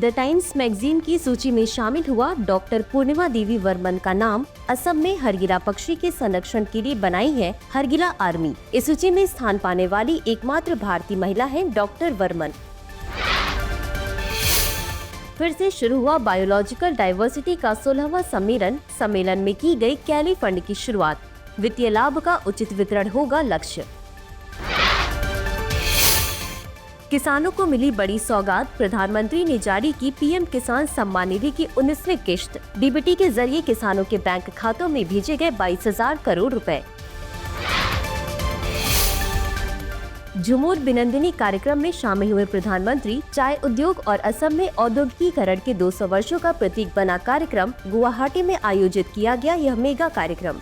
The times magazine की सूची में शामिल हुआ डॉक्टर पूर्णिमा देवी वर्मन का नाम। असम में हरगिला पक्षी के संरक्षण के लिए बनाई है हरगिला आर्मी। इस सूची में स्थान पाने वाली एकमात्र भारतीय महिला है डॉक्टर वर्मन। फिर से शुरू हुआ बायोलॉजिकल डाइवर्सिटी का 16वां सम्मेलन में की गई कैली फंड की शुरुआत। वित्तीय लाभ का उचित वितरण होगा लक्ष्य। किसानों को मिली बड़ी सौगात। प्रधानमंत्री ने जारी की पीएम किसान सम्मान निधि की 19वीं किश्त। डीबीटी के जरिए किसानों के बैंक खातों में भेजे गए 22,000 करोड़ रुपए। झुमूर बिनंदिनी कार्यक्रम में शामिल हुए प्रधानमंत्री। चाय उद्योग और असम में औद्योगिकीकरण के 200 वर्षों का प्रतीक बना कार्यक्रम। गुवाहाटी में आयोजित किया गया यह मेगा कार्यक्रम।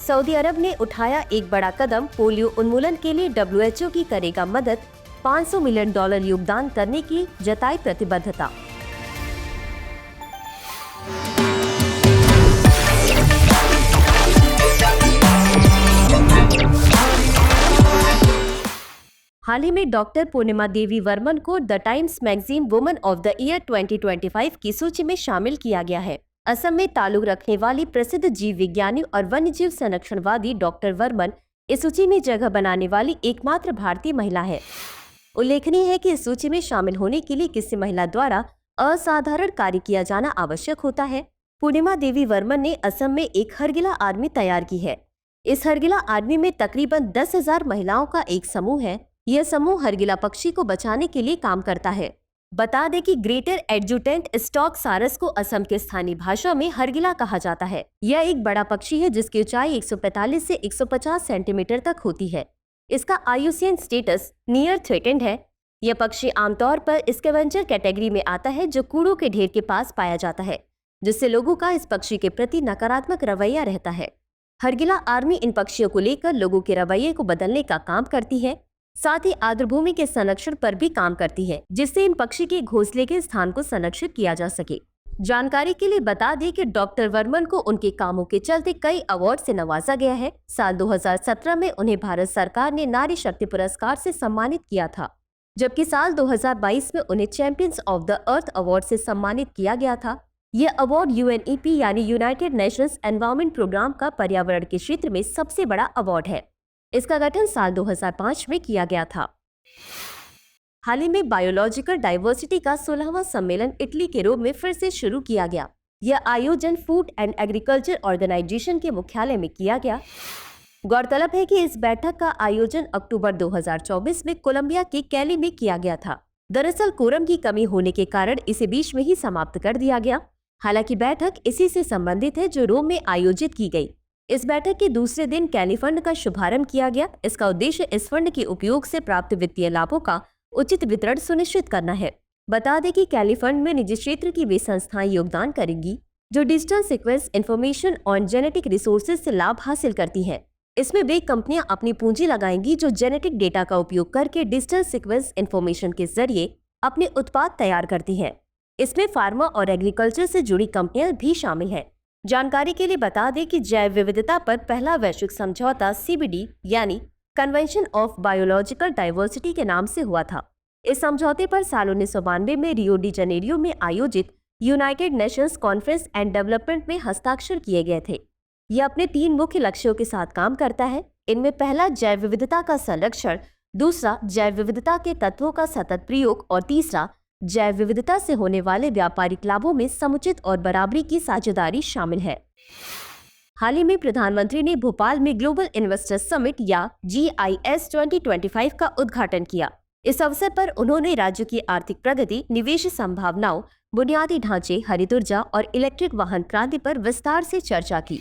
सऊदी अरब ने उठाया एक बड़ा कदम। पोलियो उन्मूलन के लिए WHO की करेगा मदद। $500 मिलियन योगदान करने की जताई प्रतिबद्धता। हाल ही में डॉक्टर पूर्णिमा देवी वर्मन को the times magazine woman of the year 2025 की सूची में शामिल किया गया है। असम में ताल्लुक रखने वाली प्रसिद्ध जीव विज्ञानी और वन्यजीव संरक्षणवादी डॉक्टर वर्मन इस सूची में जगह बनाने वाली एकमात्र भारतीय महिला है। उल्लेखनीय है कि इस सूची में शामिल होने के लिए किसी महिला द्वारा असाधारण कार्य किया जाना आवश्यक होता है। पूर्णिमा देवी वर्मन ने असम में एक हरगिला आर्मी तैयार की है। इस हरगिला आर्मी में तकरीबन 10,000 महिलाओं का एक समूह है। यह समूह हरगिला पक्षी को बचाने के लिए काम करता है। बता दें कि ग्रेटर एडजुटेंट स्टॉक सारस को असम के स्थानीय भाषा में हरगिला कहा जाता है। यह एक बड़ा पक्षी है जिसकी ऊंचाई 145 से 150 सेंटीमीटर तक होती है। इसका IUCN स्टेटस नियर थ्रेटेंड है। यह पक्षी आमतौर पर स्कैवेंजर कैटेगरी में आता है जो कूड़ों के ढेर के पास पाया जाता है, जिससे लोगों का इस पक्षी के प्रति नकारात्मक रवैया रहता है। हरगिला आर्मी इन पक्षियों को लेकर लोगों के रवैये को बदलने का काम करती है। साथ ही आर्द्रभूमि के संरक्षण पर भी काम करती है, जिससे इन पक्षी के घोंसले के स्थान को संरक्षित किया जा सके। जानकारी के लिए बता दें कि डॉक्टर वर्मन को उनके कामों के चलते कई अवार्ड से नवाजा गया है। साल 2017 में उन्हें भारत सरकार ने नारी शक्ति पुरस्कार से सम्मानित किया था, जबकि साल 2022 में उन्हें champions of the earth award से सम्मानित किया गया था। यह अवार्ड UNEP यानी यूनाइटेड नेशंस एनवायरमेंट प्रोग्राम का पर्यावरण के क्षेत्र में सबसे बड़ा अवार्ड है। इसका गठन साल 2005 में किया गया था। हाल ही में बायोलॉजिकल डाइवर्सिटी का 16वां सम्मेलन इटली के रोम में फिर से शुरू किया गया। यह आयोजन फूड एंड एग्रीकल्चर ऑर्गेनाइजेशन के मुख्यालय में किया गया। गौरतलब है कि इस बैठक का आयोजन अक्टूबर 2024 में कोलंबिया के कैली में किया गया था। दरअसल कोरम की कमी होने के कारण इसे बीच में ही समाप्त कर दिया गया। हालांकि बैठक इसी से संबंधित है जो रोम में आयोजित की गई। इस बैठक के दूसरे दिन कैली फंड का शुभारंभ किया गया। इसका उद्देश्य इस फंड के उपयोग से प्राप्त वित्तीय लाभों का उचित वितरण सुनिश्चित करना है। बता दें कि कैली फंड में निजी क्षेत्र की वे संस्थाएं योगदान करेंगी जो डिजिटल सीक्वेंस इंफॉर्मेशन और जेनेटिक रिसोर्सेज से लाभ हासिल करती हैं। इसमें वे कंपनियां अपनी पूंजी लगाएंगी जो जेनेटिक डेटा का उपयोग करके डिजिटल सीक्वेंस इंफॉर्मेशन के जरिए अपने उत्पाद तैयार करती हैं। इसमें फार्मा और एग्रीकल्चर से जुड़ी कंपनियां भी शामिल हैं। जानकारी के लिए बता दें कि जैव विविधता पर पहला वैश्विक समझौता CBD यानी कन्वेंशन ऑफ बायोलॉजिकल डाइवर्सिटी के नाम से हुआ था। इस समझौते पर साल 1992 में रियो डी जनेरियो में आयोजित United Nations conference and development में हस्ताक्षर किए गए थे। यह अपने 3 मुख्य लक्ष्यों के साथ काम करता है। इनमें पहला जैव विविधता का संरक्षण, दूसरा जैव विविधता के तत्वों का सतत प्रयोग और तीसरा जैव विविधता से होने वाले व्यापारिक लाभों में समुचित और बराबरी की साझेदारी शामिल है। हाल ही में प्रधानमंत्री ने भोपाल में ग्लोबल इन्वेस्टर समिट या GIS 2025 का उद्घाटन किया। इस अवसर पर उन्होंने राज्य की आर्थिक प्रगति, निवेश संभावनाओं, बुनियादी ढांचे, हरित ऊर्जा और इलेक्ट्रिक वाहन क्रांति पर विस्तार से चर्चा की।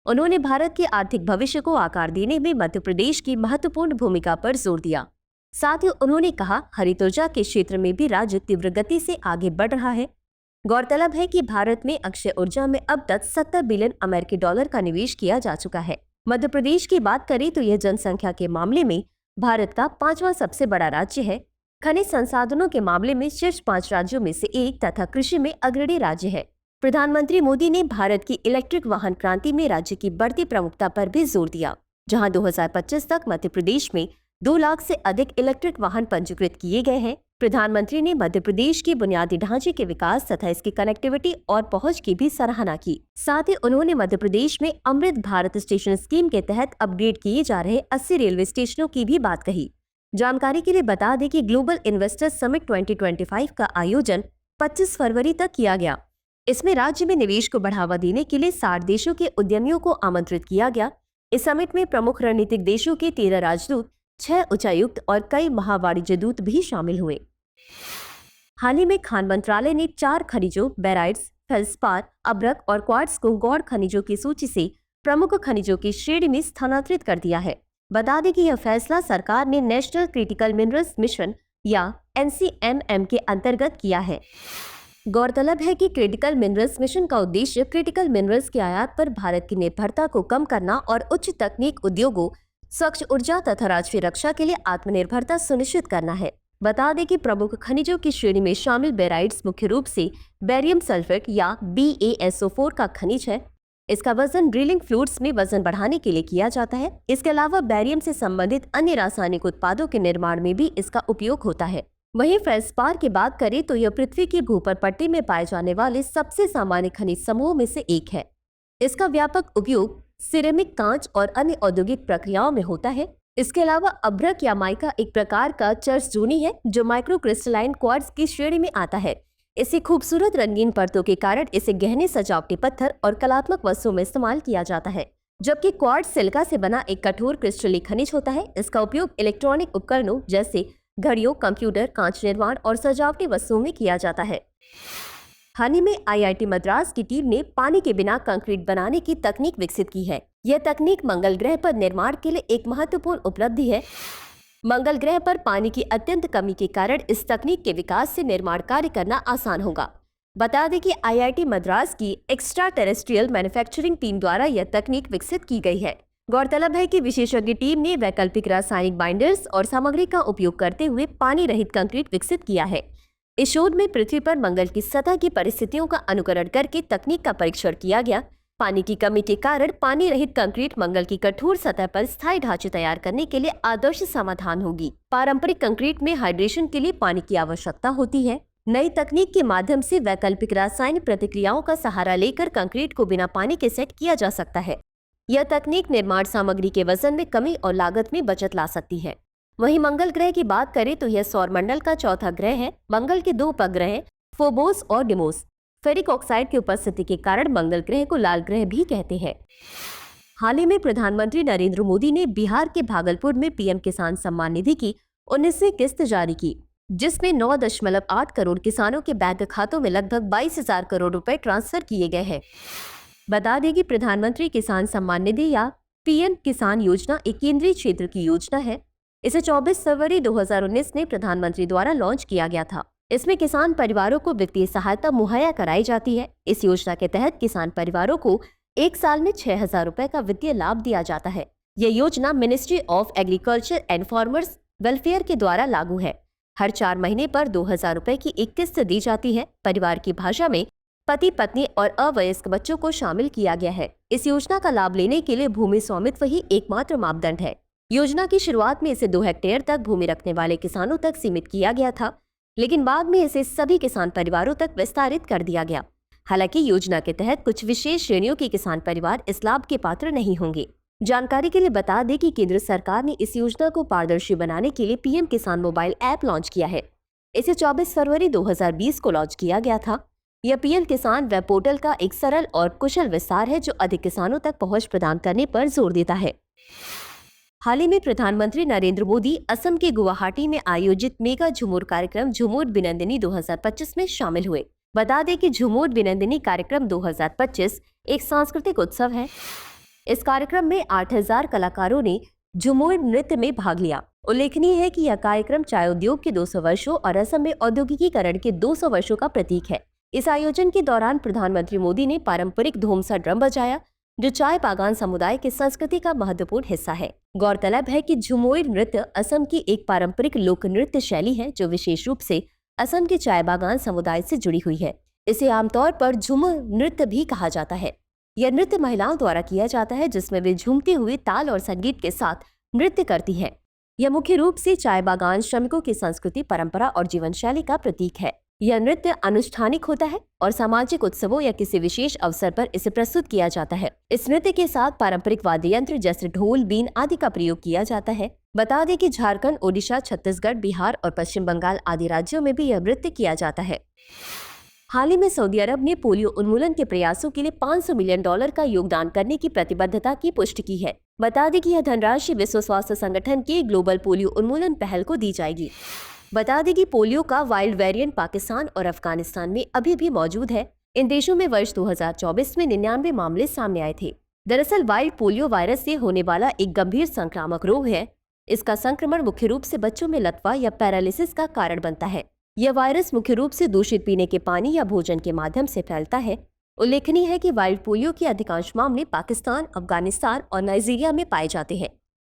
उन्होंने भारत के आर्थिक भविष्य को आकार देने में मध्य प्रदेश की महत्वपूर्ण भूमिका पर जोर दिया। साथ ही उन्होंने कहा, हरित ऊर्जा के क्षेत्र में भी राज्य तीव्र गति से आगे बढ़ रहा है। गौरतलब है कि भारत में अक्षय ऊर्जा में अब तक 70 बिलियन अमेरिकी डॉलर का निवेश किया जा चुका है। मध्य प्रदेश की बात करें तो यह जनसंख्या के मामले में भारत का 5वां सबसे बड़ा राज्य है। खनिज संसाधनों के मामले में शीर्ष 5 राज्यों में से एक तथा कृषि में अग्रणी राज्य है। प्रधानमंत्री मोदी ने भारत की इलेक्ट्रिक वाहन क्रांति में राज्य की बढ़ती प्रमुखता पर भी जोर दिया, जहां 2025 तक मध्य प्रदेश में 2 लाख से अधिक इलेक्ट्रिक वाहन पंजीकृत किए गए हैं। प्रधानमंत्री ने मध्य प्रदेश के बुनियादी ढांचे के विकास तथा इसकी कनेक्टिविटी और पहुंच की भी सराहना की। साथ ही उन्होंने मध्य प्रदेश में अमृत भारत स्टेशन स्कीम के तहत अपग्रेड किए जा रहे 80 रेलवे स्टेशनों की भी बात कही। जानकारी के लिए बता दें कि ग्लोबल इन्वेस्टर्स समिट 2025 का आयोजन 25 फरवरी तक किया गया। इसमें राज्य में निवेश को बढ़ावा देने के लिए 60 देशों के उद्यमियों को आमंत्रित किया गया। इस समिट में प्रमुख रणनीतिक देशों के 13 राजदूत, 6 उच्चायुक्त और कई महावाणिज्य दूत भी शामिल हुए। हाल ही में खान मंत्रालय ने 4 खनिजों बेराइट्स, फेल्सपार, अब्रक और क्वार्ट्ज को गौड़ खनिजों की सूची से प्रमुख खनिजों की श्रेणी में स्थानांतरित कर दिया है। बता दें कि यह फैसला सरकार ने नेशनल क्रिटिकल मिनरल्स मिशन या NCMM के अंतर्गत किया है। गौरतलब है कि क्रिटिकल मिनरल्स मिशन का उद्देश्य क्रिटिकल मिनरल्स के आयात पर भारत की निर्भरता को कम करना और उच्च तकनीक उद्योगों, स्वच्छ ऊर्जा तथा राष्ट्रीय रक्षा के लिए आत्मनिर्भरता सुनिश्चित करना है। बता दें कि प्रमुख खनिजों की श्रेणी में शामिल बेराइट्स मुख्य रूप से बेरियम सल्फेट या BaSO4 का खनिज है। इसका वजन ड्रिलिंग फ्लूइड्स में वजन बढ़ाने के लिए किया जाता है। इसके अलावा बेरियम से संबंधित अन्य रासायनिक उत्पादों के निर्माण में भी इसका उपयोग होता है। वहीं फेल्सपार की बात करें तो यह पृथ्वी की भूपर पट्टी में पाए जाने वाले सबसे सामान्य खनिज समूह में से एक है। इसका व्यापक उपयोग सिरेमिक, कांच और अन्य औद्योगिक प्रक्रियाओं में होता है। इसके अलावा अभ्रक या माइका एक प्रकार का चर्चजूनी है जो माइक्रोक्रिस्टलाइन क्वार्ट्ज की श्रेणी में आता है। इसे खूबसूरत रंगीन परतों के कारण इसे गहने सजावटी पत्थर और कलात्मक वस्तुओं में इस्तेमाल किया जाता है, जबकि क्वार्ट्ज सिलिका से बना एक कठोर क्रिस्टलीय खनिज होता है। इसका उपयोग इलेक्ट्रॉनिक उपकरणों जैसे घड़ियों, कंप्यूटर, कांच निर्माण और सजावटी वस्तुओं में किया जाता है। हाल ही में IIT मद्रास की टीम ने पानी के बिना कंक्रीट बनाने की तकनीक विकसित की है। यह तकनीक मंगल ग्रह पर निर्माण के लिए एक महत्वपूर्ण उपलब्धि है। मंगल ग्रह पर पानी की अत्यंत कमी के कारण इस तकनीक के विकास से निर्माण कार्य करना आसान होगा। बता दें कि IIT मद्रास की एक्स्ट्रा टेरेस्ट्रियल मैन्युफैक्चरिंग टीम द्वारा यह तकनीक विकसित की गई है। गौरतलब है कि विशेषज्ञ टीम ने वैकल्पिक रासायनिक बाइंडर्स और सामग्री का उपयोग करते हुए पानी रहित कंक्रीट विकसित किया है। इस शोध में पृथ्वी पर मंगल की सतह की परिस्थितियों का अनुकरण करके तकनीक का परीक्षण किया गया। पानी की कमी के कारण पानी रहित कंक्रीट मंगल की कठोर सतह पर स्थायी ढांचे तैयार करने के लिए आदर्श समाधान होगी। पारंपरिक कंक्रीट में हाइड्रेशन के लिए पानी की आवश्यकता होती है। नई तकनीक के माध्यम से वैकल्पिक रासायनिक प्रतिक्रियाओं का सहारा लेकर कंक्रीट को बिना पानी के सेट किया जा सकता है। यह तकनीक निर्माण सामग्री के वजन में कमी और लागत में बचत ला सकती है। वहीं मंगल ग्रह की बात करें तो यह सौर मंडल का चौथा ग्रह है। मंगल के 2 उपग्रह फोबोस और डिमोस फेरिक ऑक्साइड की उपस्थिति के कारण मंगल ग्रह को लाल ग्रह भी कहते हैं। हाल ही में प्रधानमंत्री नरेंद्र मोदी ने बिहार के भागलपुर में PM किसान सम्मान निधि की 19वीं किस्त जारी की, जिसमें 9.8 करोड़ किसानों के बैंक खातों में लगभग 22,000 करोड़ रुपए ट्रांसफर किए गए हैं। बता दें कि प्रधानमंत्री किसान सम्मान निधि या PM किसान योजना एक केंद्रीय क्षेत्र की योजना है। इसे 24 फरवरी 2019 में प्रधानमंत्री द्वारा लॉन्च किया गया था। इसमें किसान परिवारों को वित्तीय सहायता मुहैया कराई जाती है। इस योजना के तहत किसान परिवारों को 1 साल में 6,000 रुपए का वित्तीय लाभ दिया जाता है। यह योजना ministry of agriculture and farmers welfare के द्वारा लागू है। हर 4 महीने पर 2,000 रुपए की एक किस्त दी जाती है। परिवार की भाषा में पति, पत्नी और अवयस्क बच्चों को शामिल किया गया है। इस योजना का लाभ लेने के लिए भूमि स्वामित्व ही एकमात्र मापदंड है। योजना की शुरुआत में इसे 2 हेक्टेयर तक भूमि रखने वाले किसानों तक सीमित किया गया था, लेकिन बाद में इसे सभी किसान परिवारों तक विस्तारित कर दिया गया। हालांकि योजना के तहत कुछ विशेष श्रेणियों के किसान परिवार इस लाभ के पात्र नहीं होंगे। जानकारी के लिए बता दें कि केंद्र सरकार ने इस योजना को पारदर्शी बनाने के लिए PM किसान मोबाइल ऐप लॉन्च किया है। इसे 24 फरवरी 2020 को लॉन्च किया गया था। यह PM किसान वेब पोर्टल का एक सरल और कुशल विस्तार है जो अधिक किसानों तक पहुंच प्रदान करने पर जोर देता है। हाल ही में प्रधानमंत्री नरेंद्र मोदी असम के गुवाहाटी में आयोजित मेगा झूमर कार्यक्रम झूमर बिनंदिनी 2025 में शामिल हुए। बता दें कि झूमर बिनंदिनी कार्यक्रम 2025 एक सांस्कृतिक उत्सव है। इस कार्यक्रम में 8,000 कलाकारों ने झूमर नृत्य में भाग लिया। उल्लेखनीय है कि यह कार्यक्रम चाय उद्योग के 200 वर्षों और असम में औद्योगिकीकरण के 200 वर्षों का प्रतीक है। इस आयोजन के दौरान प्रधानमंत्री मोदी ने पारंपरिक धूमसा ड्रम बजाया, जो चाय बागान समुदाय की संस्कृति का महत्वपूर्ण हिस्सा है। गौरतलब है कि झूमर नृत्य असम की एक पारंपरिक लोक नृत्य शैली है जो विशेष रूप से असम के चाय बागान समुदाय से जुड़ी हुई है। इसे आमतौर पर झूमर नृत्य भी कहा जाता है। यह नृत्य महिलाओं द्वारा किया जाता है जिसमें वे झूमते हुए ताल और संगीत के साथ नृत्य करती हैं। यह मुख्य रूप से चाय बागान श्रमिकों की संस्कृति, परंपरा और जीवन शैली का प्रतीक है। यह नृत्य अनुष्ठानिक होता है और सामाजिक उत्सवों या किसी विशेष अवसर पर इसे प्रस्तुत किया जाता है। इस नृत्य के साथ पारंपरिक वाद्य यंत्र जैसे ढोल, बीन आदि का प्रयोग किया जाता है। बता दें कि झारखंड, ओडिशा, छत्तीसगढ़, बिहार और पश्चिम बंगाल आदि राज्यों में भी यह नृत्य किया जाता है। हाल ही में सऊदी अरब ने पोलियो उन्मूलन के प्रयासों के लिए $500 मिलियन का योगदान करने की प्रतिबद्धता की पुष्टि की है। बता दें कि यह धनराशि विश्व स्वास्थ्य संगठन के ग्लोबल पोलियो उन्मूलन पहल को दी जाएगी। बता दें कि पोलियो का वाइल्ड वेरिएंट पाकिस्तान और अफगानिस्तान में अभी भी मौजूद है। इन देशों में वर्ष 2024 में 99 मामले सामने आए थे। दरअसल वाइल्ड पोलियो वायरस से होने वाला एक गंभीर संक्रामक रोग है। इसका संक्रमण मुख्य रूप से बच्चों में लकवा या पैरालिसिस का कारण बनता है। यह वायरस मुख्य रूप से दूषित पीने के पानी या भोजन के माध्यम से फैलता है। उल्लेखनीय है कि वाइल्ड पोलियो के अधिकांश मामले पाकिस्तान, अफगानिस्तान और नाइजीरिया में पाए जाते हैं।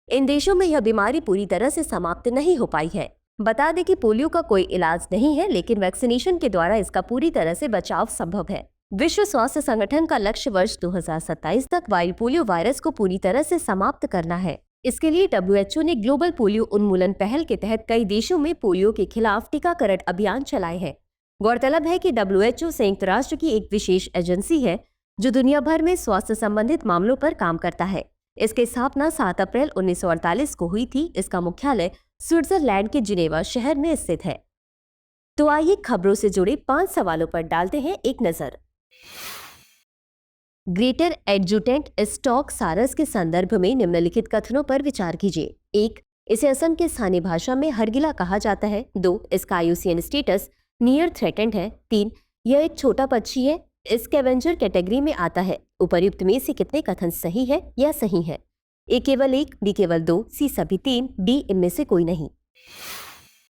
इन देशों में यह बीमारी पूरी तरह से समाप्त नहीं हो पाई है। बता दें कि पोलियो का कोई इलाज नहीं है, लेकिन वैक्सीनेशन के द्वारा इसका पूरी तरह से बचाव संभव है। विश्व स्वास्थ्य संगठन का लक्ष्य वर्ष 2027 तक वाइल्ड पोलियो वायरस को पूरी तरह से समाप्त करना है। इसके लिए WHO ने ग्लोबल पोलियो उन्मूलन पहल के तहत कई देशों में पोलियो के खिलाफ टीकाकरण अभियान चलाए हैं। गौरतलब है कि WHO संयुक्त राष्ट्र की एक विशेष एजेंसी है जो दुनिया भर में स्वास्थ्य संबंधित मामलों पर काम करता है। इसकी स्थापना 7 अप्रैल 1948 को हुई थी। इसका मुख्यालय स्विट्जरलैंड के जिनेवा शहर में स्थित है। तो आइए खबरों से जुड़े 5 सवालों पर डालते हैं एक नजर। ग्रेटर एडजुटेंट स्टॉक सारस के संदर्भ में निम्नलिखित कथनों पर विचार कीजिए। 1. इसे असम के स्थानीय भाषा में हरगिला कहा जाता है। 2. इसका IUCN स्टेटस नियर थ्रेटेंड है। 3. यह एक छोटा पक्षी है, स्कैवेंजर कैटेगरी में आता है। उपर्युक्त में से कितने कथन सही है या सही है? A केवल 1, B केवल 2, C सभी 3, D इनमें से कोई नहीं।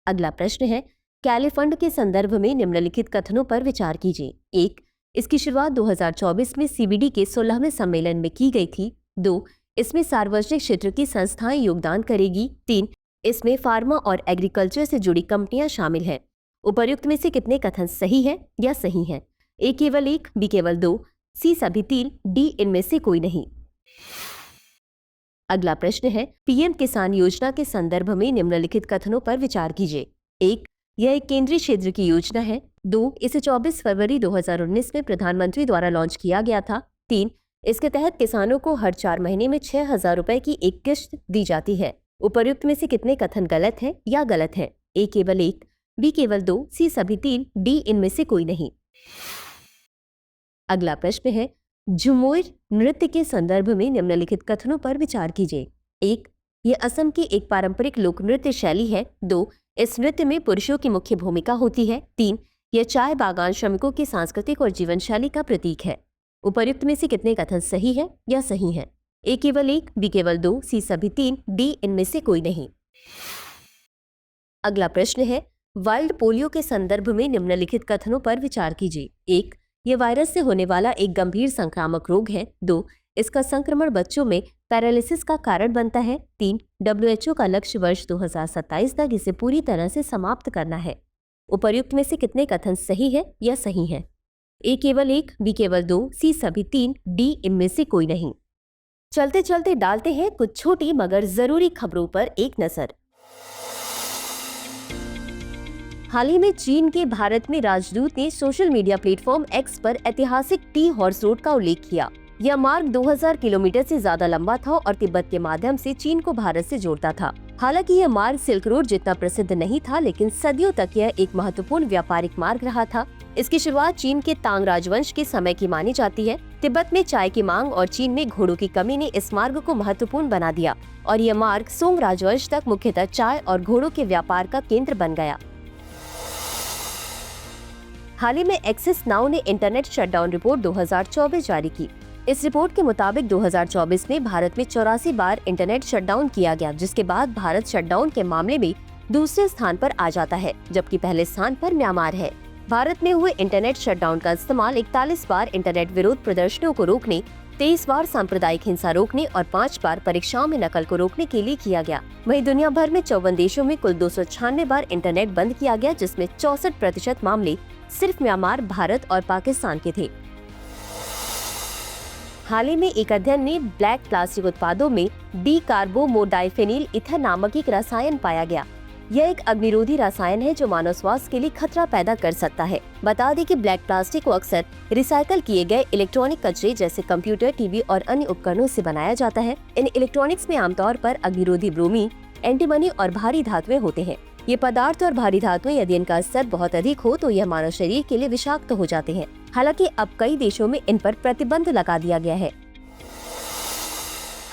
अगला प्रश्न है, कैलिफंड के संदर्भ में निम्नलिखित कथनों पर विचार कीजिए। 1. इसकी शुरुआत 2024 में CBD के 16वें सम्मेलन में की गई थी। 2. इसमें सार्वजनिक क्षेत्र की संस्थाएं योगदान करेगी। 3. इसमें फार्मा और एग्रीकल्चर से जुड़ी कंपनियां शामिल हैं। उपर्युक्त में से कितने कथन सही है या सही है? A केवल 1, B केवल 2, C सभी 3, D इनमें से कोई नहीं। अगला प्रश्न है, PM किसान योजना के संदर्भ में निम्नलिखित कथनों पर विचार कीजिए। 1. यह एक केंद्रीय क्षेत्र की योजना है। 2. इसे 24 फरवरी 2019 में प्रधानमंत्री द्वारा लॉन्च किया गया था। 3. इसके तहत किसानों को हर 4 महीने में 6,000 रुपए की एक किश्त दी जाती है। उपर्युक्त में से कितने कथन गलत हैं या गलत हैं? A केवल 1, B केवल 2, C सभी 3, D इनमें से कोई नहीं। अगला प्रश्न है, झुमोर नृत्य के संदर्भ में निम्नलिखित कथनों पर विचार कीजिए। 1. यह असम की एक पारंपरिक लोक नृत्य शैली है। 2. इस नृत्य में पुरुषों की मुख्य भूमिका होती है। 3. यह चाय बागान श्रमिकों की सांस्कृतिक और जीवन शैली का प्रतीक है। उपर्युक्त में से कितने कथन सही है या सही है? A केवल 1, B केवल 2, C सभी 3, D इनमें से कोई नहीं। अगला प्रश्न है, वाइल्ड पोलियो के संदर्भ में निम्नलिखित कथनों पर विचार कीजिए। 1. यह वायरस से होने वाला एक गंभीर संक्रामक रोग है। 2. इसका संक्रमण बच्चों में पैरालिसिस का कारण बनता है। 3. WHO का लक्ष्य वर्ष 2027 तक इसे पूरी तरह से समाप्त करना है। उपर्युक्त में से कितने कथन सही है या सही है? A केवल 1, B केवल 2, C सभी 3, D इनमें से कोई नहीं। चलते चलते डालते हैं कुछ छोटी मगर जरूरी खबरों पर एक नजर। हाल ही में चीन के भारत में राजदूत ने सोशल मीडिया प्लेटफॉर्म X पर ऐतिहासिक टी हॉर्स रोड का उल्लेख किया। यह मार्ग 2000 किलोमीटर से ज्यादा लंबा था और तिब्बत के माध्यम से चीन को भारत से जोड़ता था। हालांकि यह मार्ग सिल्क रोड जितना प्रसिद्ध नहीं था, लेकिन सदियों तक यह एक महत्वपूर्ण व्यापारिक मार्ग रहा था। इसकी शुरुआत चीन के तांग राजवंश के समय की मानी जाती है। तिब्बत में चाय की मांग और चीन में घोड़ों की कमी ने इस मार्ग को महत्वपूर्ण बना दिया और यह मार्ग सोंग राजवंश तक मुख्यतः चाय और घोड़ों के व्यापार का केंद्र बन गया। हाल ही में एक्सिस नाउ ने इंटरनेट शटडाउन रिपोर्ट 2024 जारी की। इस रिपोर्ट के मुताबिक 2024 में भारत में 84 बार इंटरनेट शटडाउन किया गया, जिसके बाद भारत शटडाउन के मामले में दूसरे स्थान पर आ जाता है, जबकि पहले स्थान पर म्यांमार है। भारत में हुए इंटरनेट शटडाउन का इस्तेमाल 41 बार इंटरनेट विरोध प्रदर्शनों को रोकने, 23 बार सांप्रदायिक हिंसा रोकने और 5 बार परीक्षाओं में नकल को रोकने के लिए किया गया। वहीं दुनिया भर में 54 देशों में कुल 296 बार इंटरनेट बंद किया गया, जिसमें 64% मामले सिर्फ म्यांमार, भारत और पाकिस्तान के थे। हाल ही में एक अध्ययन ने ब्लैक प्लास्टिक उत्पादों में डीकार्बोमोडाइफेनिल ईथर नामक एक रसायन पाया गया। यह एक अग्निरोधी रसायन है जो मानव स्वास्थ्य के लिए खतरा पैदा कर सकता है। बता दें कि ब्लैक प्लास्टिक को अक्सर रिसाइकल किए गए इलेक्ट्रॉनिक कचरे जैसे कंप्यूटर, टीवी और अन्य उपकरणों से बनाया जाता है। इन इलेक्ट्रॉनिक्स में आमतौर पर अग्निरोधी ब्रोमीन, एंटीमनी और भारी धातुएं होते हैं। ये पदार्थ और भारी धातुएं यदि इनका स्तर बहुत अधिक हो तो यह मानव शरीर के लिए विषाक्त हो जाते हैं। हालांकि अब कई देशों में इन पर प्रतिबंध लगा दिया गया है।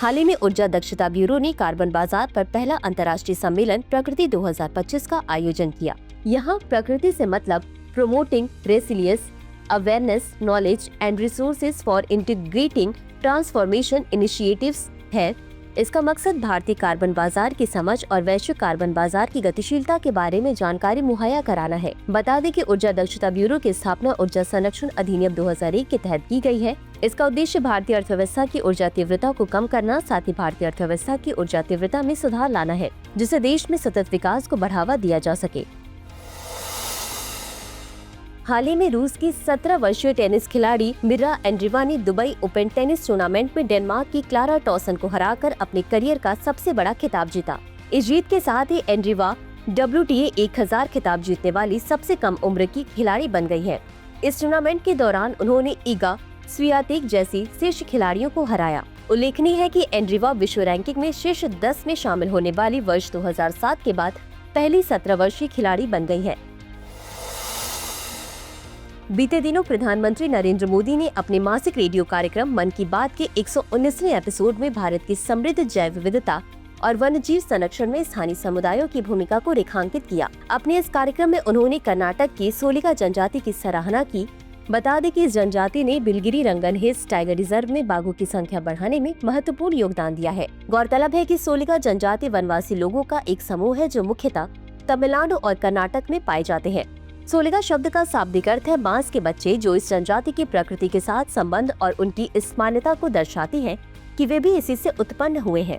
हाल ही में ऊर्जा दक्षता ब्यूरो ने कार्बन बाजार पर पहला अंतर्राष्ट्रीय सम्मेलन प्रकृति 2025 का आयोजन किया। यहाँ प्रकृति से मतलब promoting resilience, awareness, knowledge and resources for integrating transformation initiatives है। इसका मकसद भारतीय कार्बन बाजार की समझ और वैश्विक कार्बन बाजार की गतिशीलता के बारे में जानकारी मुहैया कराना है। बता दें कि ऊर्जा दक्षता ब्यूरो की स्थापना ऊर्जा संरक्षण अधिनियम 2001 के तहत की गई है। इसका उद्देश्य भारतीय अर्थव्यवस्था की ऊर्जा तीव्रता को कम करना, साथ ही भारतीय अर्थव्यवस्था की ऊर्जा तीव्रता में सुधार लाना है, जिससे देश में सतत विकास को बढ़ावा दिया जा सके। हाल ही में रूस की 17 वर्षीय टेनिस खिलाड़ी मिरा एंड्रीवा ने दुबई ओपन टेनिस टूर्नामेंट में डेनमार्क की क्लारा टॉसन को हराकर अपने करियर का सबसे बड़ा खिताब जीता। इस जीत के साथ ही एंड्रीवा WTA 1000 खिताब जीतने वाली सबसे कम उम्र की खिलाड़ी बन गई है। इस टूर्नामेंट के दौरान उन्होंने ईगा स्वियातेक जैसी शीर्ष खिलाड़ियों को हराया। उल्लेखनीय है कि एंड्रीवा विश्व रैंकिंग में शीर्ष 10 में शामिल होने वाली वर्ष 2007 के बाद पहली 17 वर्षीय खिलाड़ी बन गई है। बीते दिनों प्रधानमंत्री नरेंद्र मोदी ने अपने मासिक रेडियो कार्यक्रम मन की बात के 119वें एपिसोड में भारत की समृद्ध जैव विविधता और वन्यजीव संरक्षण में स्थानीय समुदायों की भूमिका को रेखांकित किया। अपने इस कार्यक्रम में उन्होंने कर्नाटक की सोलिका जनजाति की सराहना की। बता दें कि इस जनजाति ने बिलगिरी रंगन हिल्स टाइगर रिजर्व में बाघों की संख्या बढ़ाने में महत्वपूर्ण योगदान दिया है। गौरतलब है कि सोलिका जनजाति वनवासी लोगों का एक समूह है जो मुख्यतः तमिलनाडु और कर्नाटक में पाए जाते हैं। सोलिका शब्द का शाब्दिक अर्थ है बांस के बच्चे, जो इस जनजाति की प्रकृति के साथ संबंध और उनकी इस मान्यता को दर्शाती है कि वे भी इसी से उत्पन्न हुए हैं।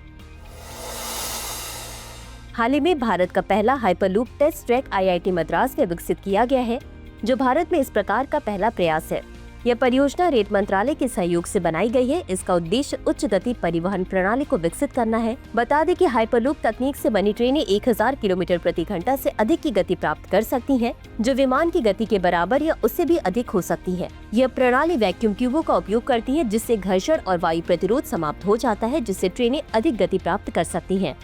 हाल ही में भारत का पहला hyperloop test track IIT Madras में विकसित किया गया है, जो भारत में इस प्रकार का पहला प्रयास है। यह परियोजना रेल मंत्रालय के सहयोग से बनाई गई है। इसका उद्देश्य उच्च गति परिवहन प्रणाली को विकसित करना है। बता दें कि हाइपरलूप तकनीक से बनी ट्रेनें 1000 किलोमीटर प्रति घंटा से अधिक की गति प्राप्त कर सकती हैं, जो विमान की गति के बराबर या उससे भी अधिक हो सकती है। यह प्रणाली वैक्यूम ट्यूबों का उपयोग करती है, जिससे घर्षण और वायु प्रतिरोध समाप्त हो जाता है, जिससे ट्रेनें अधिक गति प्राप्त कर सकती हैं।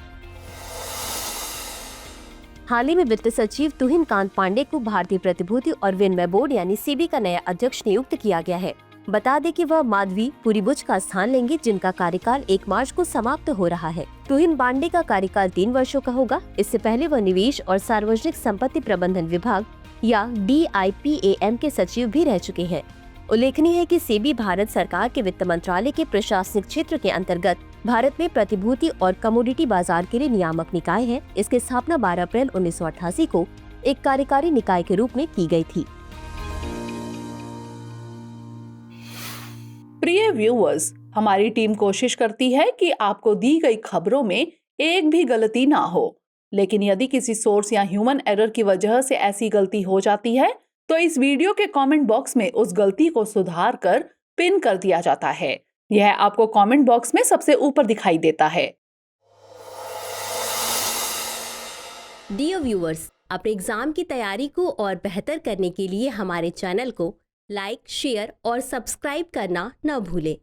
हाल ही में वित्त सचिव तुहिन कांत पांडे को भारतीय प्रतिभूति और विनिमय बोर्ड यानी सेबी का नया अध्यक्ष नियुक्त किया गया है। बता दें कि वह माधवी पुरीबुच का स्थान लेंगे, जिनका कार्यकाल 1 मार्च को समाप्त हो रहा है। तुहिन पांडे का कार्यकाल 3 वर्षों का होगा। इससे पहले वह निवेश और सार्वजनिक संपत्ति प्रबंधन विभाग या DIPAM के सचिव भी रह चुके हैं। उल्लेखनीय है कि सेबी भारत सरकार के वित्त मंत्रालय के प्रशासनिक क्षेत्र के अंतर्गत भारत में प्रतिभूति और कमोडिटी बाजार के लिए नियामक निकाय है। इसकी स्थापना 12 अप्रैल 1988 को एक कार्यकारी निकाय के रूप में की गई थी। प्रिय व्यूअर्स, हमारी टीम कोशिश करती है कि आपको दी गई खबरों में एक भी गलती ना हो, लेकिन यदि किसी सोर्स या ह्यूमन एरर की वजह से ऐसी गलती हो जाती है तो इस वीडियो के कमेंट बॉक्स में उस गलती को सुधार कर पिन कर दिया जाता है। यह आपको कमेंट बॉक्स में सबसे ऊपर दिखाई देता है। डियर व्यूअर्स, अपने एग्जाम की तैयारी को और बेहतर करने के लिए हमारे चैनल को लाइक, शेयर और सब्सक्राइब करना न भूलें।